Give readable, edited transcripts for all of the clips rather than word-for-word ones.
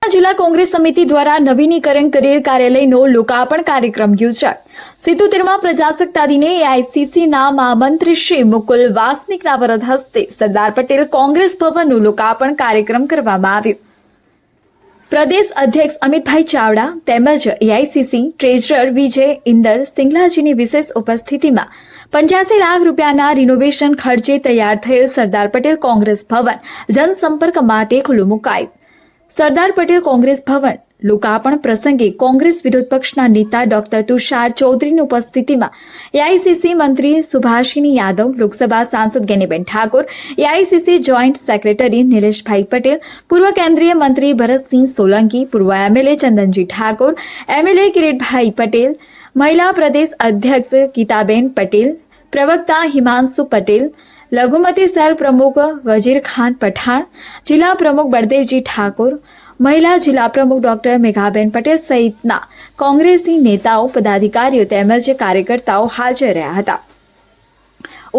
સિત્તેરમાં જિલ્લા કોંગ્રેસ સમિતિ દ્વારા નવીનીકરણ કરેલ કાર્યાલયનો લોકાર્પણ કાર્યક્રમ યોજાયો। 77માં પ્રજાસત્તાક દિને એઆઈસીસીના મહામંત્રી શ્રી મુકુલ વાસનિકના વરદ હસ્તે સરદાર પટેલ કોંગ્રેસ ભવનનું લોકાર્પણ કાર્યક્રમ કરવામાં આવ્યો। પ્રદેશ અધ્યક્ષ અમિતભાઈ ચાવડા તેમજ એઆઈસીસી ટ્રેઝરર વિજય ઇન્દર સિંગલાજીની વિશેષ ઉપસ્થિતિમાં 85 લાખ રૂપિયાના રિનોવેશન ખર્ચે તૈયાર થયેલ સરદાર પટેલ કોંગ્રેસ ભવન જનસંપર્ક માટે ખુલ્લું મુકાયું। સરદાર પટેલ કોંગ્રેસ ભવન લોકાર્પણ પ્રસંગે કોંગ્રેસ વિરોધ પક્ષના નેતા ડોક્ટર તુષાર ચૌધરીની ઉપસ્થિતિમાં એઆઈસીસી મંત્રી સુભાષિની યાદવ, લોકસભા સાંસદ Geniben Thakor, AICC joint secretary નિલેશભાઈ પટેલ, પૂર્વ કેન્દ્રીય મંત્રી ભરતસિંહ સોલંકી, પૂર્વ એમએલએ ચંદનજી ઠાકોર, એમએલએ કિરીટભાઈ પટેલ, મહિલા પ્રદેશ અધ્યક્ષ ગીતાબેન પટેલ, પ્રવક્તા હિમાંશુ પટેલ, લઘુમતી સેલ પ્રમુખ વજીર ખાન પઠાણ, જિલ્લા પ્રમુખ બળદેવજી ઠાકોર, મહિલા જિલ્લા પ્રમુખ ડોક્ટર મેઘાબેન પટેલ સહિતના કોંગ્રેસી નેતાઓ, પદાધિકારીઓ તેમજ કાર્યકર્તાઓ હાજર રહ્યા હતા।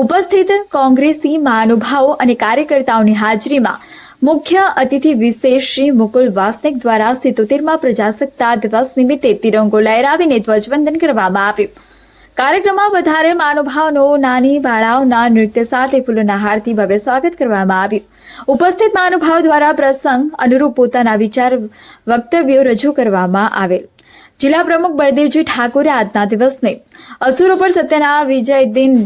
ઉપસ્થિત કોંગ્રેસી મહાનુભાવો અને કાર્યકર્તાઓની હાજરીમાં મુખ્ય અતિથિ વિશેષ શ્રી મુકુલ વાસનિક દ્વારા 77માં પ્રજાસત્તાક દિવસ નિમિત્તે તિરંગો લહેરાવીને ધ્વજવંદન કરવામાં આવ્યું। કાર્યક્રમમાં વધારે મહાનુભાવોનો નાની બાળાઓના નૃત્ય સાથે ફૂલોના હારથી ભવ્ય સ્વાગત કરવામાં આવ્યું। ઉપસ્થિત મહાનુભાવો દ્વારા પ્રસંગ અનુરૂપ પોતાના વિચાર વક્તવ્યો રજૂ કરવામાં આવેલ। જિલ્લા પ્રમુખ બળદેવજી ઠાકોરે આજના દિવસને અસુરો પર સત્યના વિજય દિન,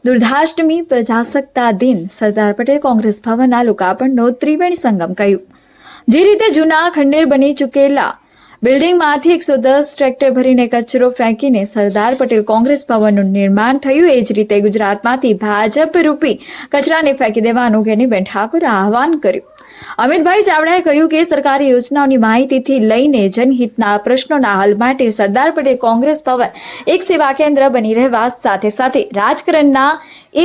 દુર્ધાષ્ટમી, પ્રજાસત્તાક દિન, સરદાર પટેલ કોંગ્રેસ ભવનના લોકાર્પણનો ત્રિવેણી સંગમ કહ્યું। જે રીતે જૂના ખંડેર બની ચૂકેલા બિલ્ડિંગમાંથી 110 ટ્રેક્ટર ભરીને કચરો ફેંકીને સરદાર પટેલ કોંગ્રેસ ભવનનું નિર્માણ થયું, એ જ રીતે ગુજરાતમાંથી ભાજપ રૂપી કચરાને ફેંકી દેવાનું ગેનીબેન ઠાકોરે આહવાન કર્યું। અમિતભાઈ ચાવડાએ કહ્યું કે સરકારી યોજનાઓની માહિતીથી લઈને જનહિતના પ્રશ્નોના હલ માટે સરદાર પટેલ કોંગ્રેસ ભવન એક સેવા કેન્દ્ર બની રહેવા સાથે સાથે રાજકારણના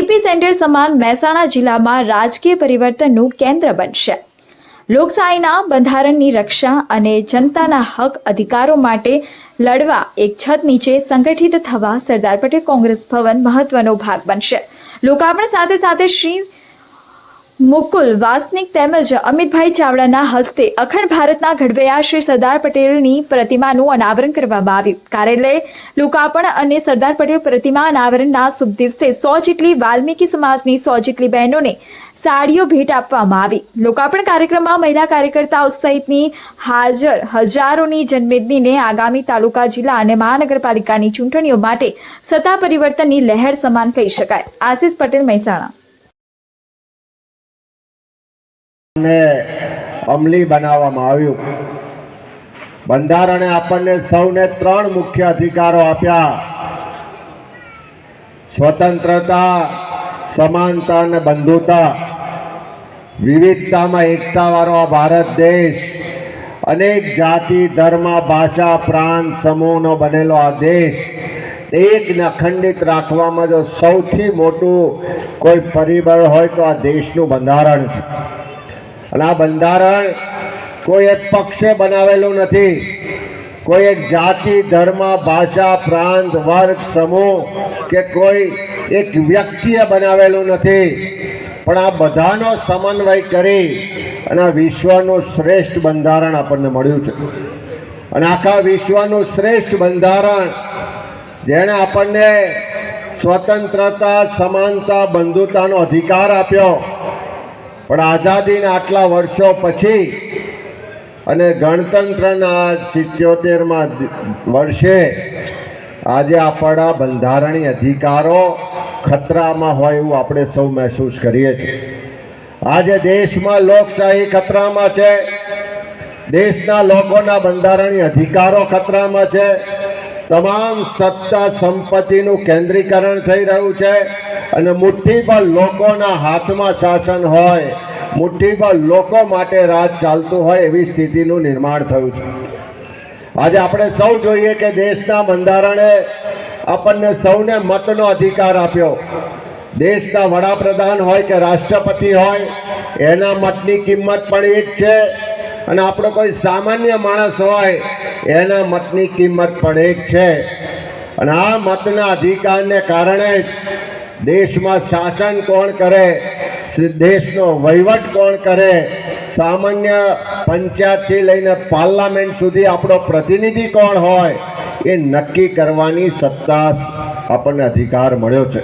એપી સેન્ટર સમાન મહેસાણા જિલ્લામાં રાજકીય પરિવર્તનનું કેન્દ્ર બનશે। લોકશાહીના બંધારણની રક્ષા અને જનતાના હક અધિકારો માટે લડવા એક છત નીચે સંગઠિત થવા સરદાર પટેલ કોંગ્રેસ ભવન મહત્વનો ભાગ બનશે। લોકાર્પણ સાથે સાથે શ્રી મુકુલ વાસનિક તેમજ અમિતભાઈ ચાવડાના હસ્તે અખંડ ભારતના ઘડવૈયા શ્રી સરદાર પટેલની પ્રતિમાનું અનાવરણ કરવામાં આવ્યું। કાર્યાલય લોકાર્પણ અને સરદાર પટેલ પ્રતિમા અનાવરણના શુભ દિવસે 100 જેટલી વાલ્મીકી સમાજની 100 જેટલી બહેનોને સાડીઓ ભેટ આપવામાં આવી। લોકાર્પણ કાર્યક્રમમાં મહિલા કાર્યકર્તાઓ સહિતની હાજર હજારોની જનમેદનીને આગામી તાલુકા, જિલ્લા અને મહાનગરપાલિકાની ચૂંટણીઓ માટે સત્તા પરિવર્તનની લહેર સમાન કહી શકાય। આશિષ પટેલ, મહેસાણા। ને અમલી બનાવવામાં આવ્યું। બંધારણે આપણને સૌને 3 મુખ્ય અધિકારો આપ્યા: સ્વતંત્રતા, સમાનતા અને બંધુતા। વિવિધતામાં એકતાવાળો આ ભારત દેશ, અનેક જાતિ, ધર્મ, ભાષા, પ્રાંત, સમૂહનો બનેલો આ દેશ એકને અખંડિત રાખવામાં જો સૌથી મોટું કોઈ પરિબળ હોય તો આ દેશનું બંધારણ છે। અને આ બંધારણ કોઈ એક પક્ષે બનાવેલું નથી, કોઈ એક જાતિ, ધર્મ, ભાષા, પ્રાંત, વર્ગ, સમૂહ કે કોઈ એક વ્યક્તિએ બનાવેલું નથી, પણ આ બધાનો સમન્વય કરી અને આ વિશ્વનું શ્રેષ્ઠ બંધારણ આપણને મળ્યું છે। અને આખા વિશ્વનું શ્રેષ્ઠ બંધારણ જેણે આપણને સ્વતંત્રતા, સમાનતા, બંધુતાનો અધિકાર આપ્યો, પણ આઝાદીના આટલા વર્ષો પછી અને ગણતંત્રના 77માં વર્ષે આજે આપણા બંધારણીય અધિકારો ખતરામાં હોય એવું આપણે સૌ મહેસૂસ કરીએ છીએ। આજે દેશમાં લોકશાહી ખતરામાં છે, દેશના લોકોના બંધારણીય અધિકારો ખતરામાં છે, તમામ સત્તા સંપત્તિનું કેન્દ્રીકરણ થઈ રહ્યું છે અને મુઠ્ઠીભર લોકોના હાથમાં શાસન હોય, મુઠ્ઠીભર લોકો માટે રાજ ચાલતું હોય એવી સ્થિતિનું નિર્માણ થયું છે। આજે આપણે સૌ જોઈએ કે દેશના બંધારણે આપણને સૌને મતનો અધિકાર આપ્યો। દેશના વડાપ્રધાન હોય કે રાષ્ટ્રપતિ હોય, એના મતની કિંમત પણ એક છે, અને આપણો કોઈ સામાન્ય માણસ હોય એના મતની કિંમત પણ એક છે। અને આ મતના અધિકારને કારણે જ દેશમાં શાસન કોણ કરે, દેશનો વહીવટ કોણ કરે, સામાન્ય પંચાયતથી લઈને પાર્લામેન્ટ સુધી આપણો પ્રતિનિધિ કોણ હોય એ નક્કી કરવાની સત્તા આપણને અધિકાર મળ્યો છે.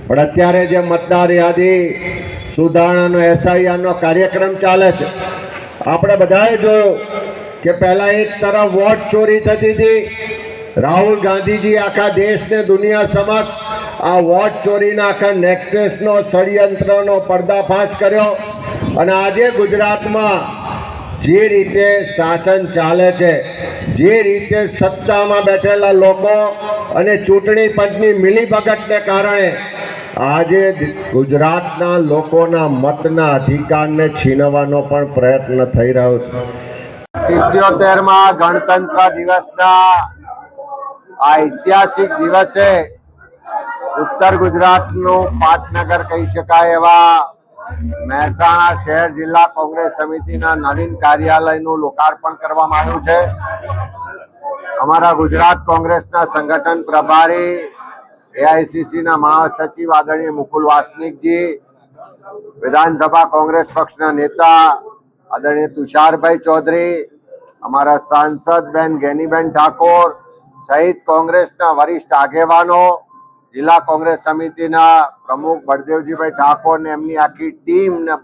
પણ અત્યારે જે મતદાર યાદી સુધારણાનો SIRનો કાર્યક્રમ ચાલે છે, આપણે બધાએ જોયું કે પહેલા એક તરફ વોટ ચોરી થતી હતી. રાહુલ ગાંધીજી આખા દેશને દુનિયા સમક્ષ આ વોટ ચોરીના આખા નેક્સસનો ષડયંત્રનો પર્દાફાશ કર્યો અને આજે ગુજરાતમાં જે રીતે શાસન ચાલે છે, જે રીતે સત્તામાં બેઠેલા લોકો અને ચૂંટણી પંચની મિલીભગતને કારણે આજે ગુજરાતના લોકોના મતના અધિકારને છીનવવાનો પણ પ્રયત્ન થઈ રહ્યો છે. 77માં ગણતંત્ર દિવસના આ ઐતિહાસિક દિવસે ઉત્તર ગુજરાતનું પાટનગર કહી શકાય એવા મહેસાણા શહેર જિલ્લા કોંગ્રેસ સમિતિના નવીન કાર્યાલયનું લોકાર્પણ કરવામાં આવ્યું છે. અમારા ગુજરાત કોંગ્રેસના સંગઠન પ્રભારી AICCના મહાસચિવ આદરણીય મુકુલ વાસનિકજી, વિધાનસભા કોંગ્રેસ પક્ષના નેતા આદરણીય તુષારભાઈ ચૌધરી, અમારા સાંસદ બેન ગેનીબેન ઠાકોર સહિત કોંગ્રેસના વરિષ્ઠ આગેવાનો, જિલ્લા કોંગ્રેસ સમિતિના પ્રમુખ બળદેવજીભાઈ ઠાકોર ને એમની આખી ટીમ ને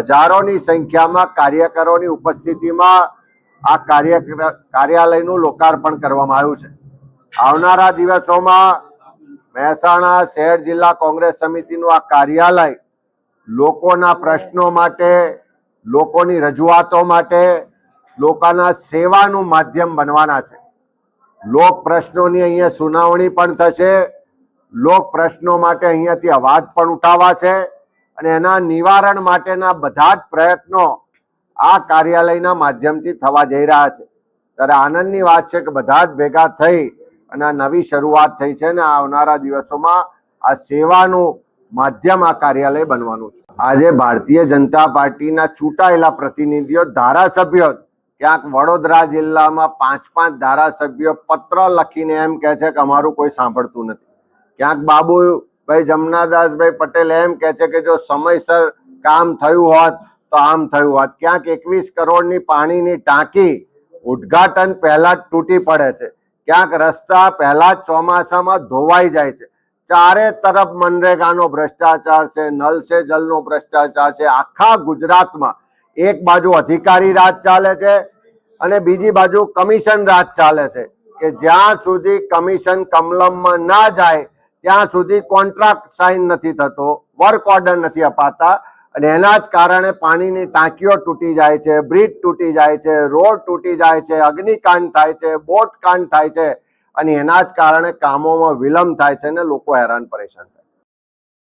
હજારોની સંખ્યામાં કાર્યકરોની ઉપસ્થિતિમાં આ કાર્યાલયનું લોકાર્પણ કરવામાં આવ્યું છે. આવનારા દિવસોમાં મહેસાણા શહેર જિલ્લા કોંગ્રેસ સમિતિનું આ કાર્યાલય લોકોના પ્રશ્નો માટે, લોકોની રજૂઆતો માટે, લોકોના સેવાનું માધ્યમ બનવાના છે. લોક પ્રશ્નોની અહીંયા સુનાવણી પણ થશે, લોક પ્રશ્નો માટે અહીંયાથી અવાજ પણ ઉઠાવવા છે અને એના નિવારણ માટેના બધા જ પ્રયત્નો આ કાર્યાલયના માધ્યમથી થવા જઈ રહ્યા છે. ત્યારે આનંદની વાત છે કે બધા જ ભેગા થઈ અને આ નવી શરૂઆત થઈ છે ને આવનારા દિવસોમાં આ સેવાનું માધ્યમ આ કાર્યાલય બનવાનું છે. આજે ભારતીય જનતા પાર્ટીના ચૂંટાયેલા પ્રતિનિધિઓ, ધારાસભ્યો, ક્યાંક વડોદરા જિલ્લામાં 5-5 ધારાસભ્યો પત્ર લખીને એમ કહે છે કે અમારું કોઈ સાંભળતું નથી. ક્યાંક બાબુભાઈ જમનાદાસભાઈ પટેલ એમ કહે છે કે જો સમયસર કામ થયું હોત તો આમ થયું હોત. ક્યાંક 21 કરોડની પાણીની ટાંકી ઉદ્ઘાટન પહેલા જ તૂટી પડે છે. ક્યાંક રસ્તા પહેલા જ ચોમાસામાં ધોવાઈ જાય છે. ચારે તરફ મનરેગાનો ભ્રષ્ટાચાર છે, નલ સે જલનો ભ્રષ્ટાચાર છે. આખા ગુજરાતમાં એક બાજુ અધિકારી રાજ ચાલે છે અને બીજી બાજુ કમિશન રાજ ચાલે છે કે જ્યાં સુધી કમિશન કમલમમાં ના જાય ત્યાં સુધી કોન્ટ્રાક્ટ સાઇન નથી થતો, વર્ક ઓર્ડર નથી અપાતા અને એના જ કારણે પાણીની ટાંકીઓ તૂટી જાય છે, બ્રિજ તૂટી જાય છે, રોડ તૂટી જાય છે, અગ્નિકાંડ થાય છે, બોટ કાંડ થાય છે અને એના જ કારણે કામોમાં વિલંબ થાય છે અને લોકો હેરાન પરેશાન થાય છે.